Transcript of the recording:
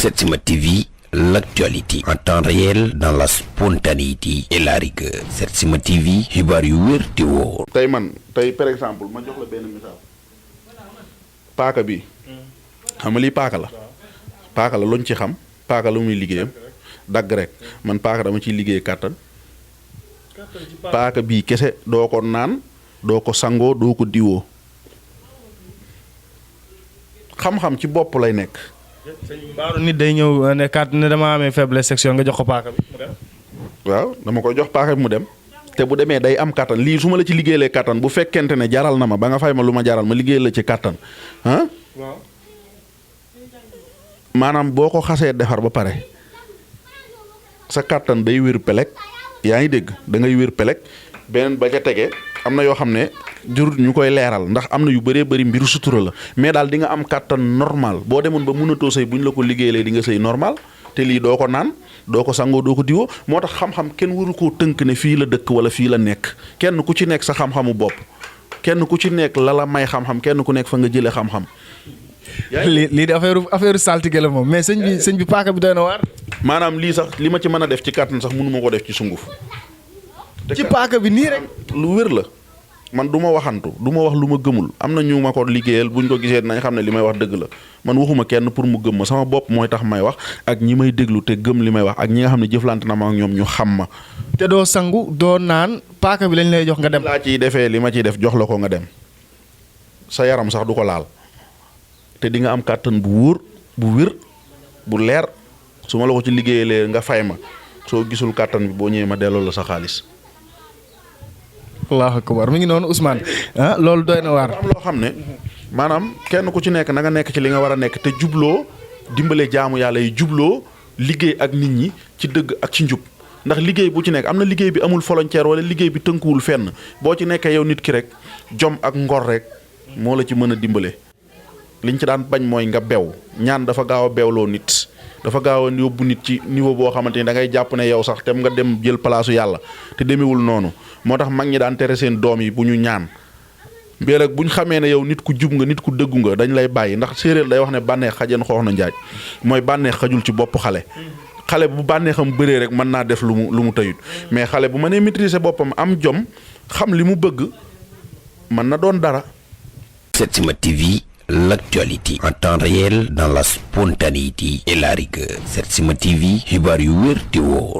Setsima TV, l'actualité en temps réel dans la spontanéité et la rigueur. Setsima TV, xibaar yu wér te wóor. tey par exemple ma jox la benn misaal paaka bi xam nga lii paaka la luñ ci xam paaka lu muy liggéeyam dagg rek man paaka dama ciy liggéey kàttan paaka bii kese doo ko naan doo ko sangoo doo ko diwoo xam-xam ci bopp lay nekk. mbaaru nit day ñëw ne kat ne dama amee faiblesse sexuelle nga jox ko paaka bi mu dem. waaw dama koy jox paaka bi mu dem te bu demee day am kàttan lii su ma la ci liggéeyee kàttan bu fekkente ne jaral na ma ba nga fay ma lu ma jaral ma liggéey la ci kàttan ah. waaw. maanaam boo ko xasee defar ba pare sa kàttan day wér pelek yaa ngi dégg da ngay wér pelek beneen ba ca tege am na yoo xam ne jur ñu koy leeral ndax am na yu bëree bëri mbiru sutura la mais daal di nga am kàttan normal boo demoon ba mënatoo sëy bu ñu la ko liggéeyee di nga sëy normal te lii doo ko naan doo ko sangoo doo ko diwoo moo tax xam-xam kenn waru koo tënk ne fii la dëkk wala fii la nekk kenn ku ci nekk sa xam-xamu bopp kenn ku ci nekk la may xam-xam kenn ku nekk fa nga jëlee xam-xam. lii de affaire saltige la moom mais sëñ bi paaka bi doy na waar. maanaam lii sax li ma ci mën a def ci kàttan sax mënu ma ko def ci sunguf. ci paaka bi nii rek. lu wér la man du ma waxantu du ma wax lu ma gëmul am na ñu ma ko liggéeyal buñ ko gisee dinañ xam ne li may wax dëgg la man waxuma kenn pour mu gëm ma sama bopp mooy tax may wax ak ñi may déglu te gëm li may wax ak ñi nga xam ne jëflante na ma ak ñoom ñu xam ma. te doo sangu doo naan paaka bi lañ lay jox nga dem. laa ciy defee li ma ciy def jox la ko nga dem sa yaram sax du ko laal te di nga am kàttan bu wóor bu wér bu leer su ma la ko ci liggéeyalee nga fay ma soo gisul kàttan bi boo ñëwee ma delloo la sa xaalis. allahu akbar mi ngi noonu Ousmane loolu doy na waar. am loo xam ne maanaam kenn ku ci nekk na nga nekk ci li nga war a nekk te jubloo dimbale jaamu yàlla yi jubloo liggéey ak nit ñi ci dëgg ak ci njub ndax liggéey bu ci nekk am na liggéey bi amul volontaire wala liggéey bi tënkuwul fenn boo ci nekkee yow nit ki rek jom ak ngor rek moo la ci mën a dimbale. liñ ci daan bañ mooy nga bew ñaan dafa gaaw a bewloo nit dafa gaaw a yóbbu nit ci niveau boo xamante ni da ngay jàpp ne yow sax tem nga dem jël palaasu yàlla te demewul noonu moo tax mag ñi daan tere seen doom yi bu ñu ñaan mbir rek bu ñu xamee ne yow nit ku jub nga nit ku dëggu nga dañ lay bàyyi ndax séeréer day wax ne bànneex xajeen xoox na njaaj mooy bànneex xajul ci bopp xale bu bànneexam bëree rek mën naa def lu mu tëyut mais xale bu mënee maîtriser boppam am jom xam li mu bëgg mën na doon dara. Setsima TV, l'actualité en temps réel dans la spontanéité et la rigueur. Setsima TV, xibaar yu wér te wóor.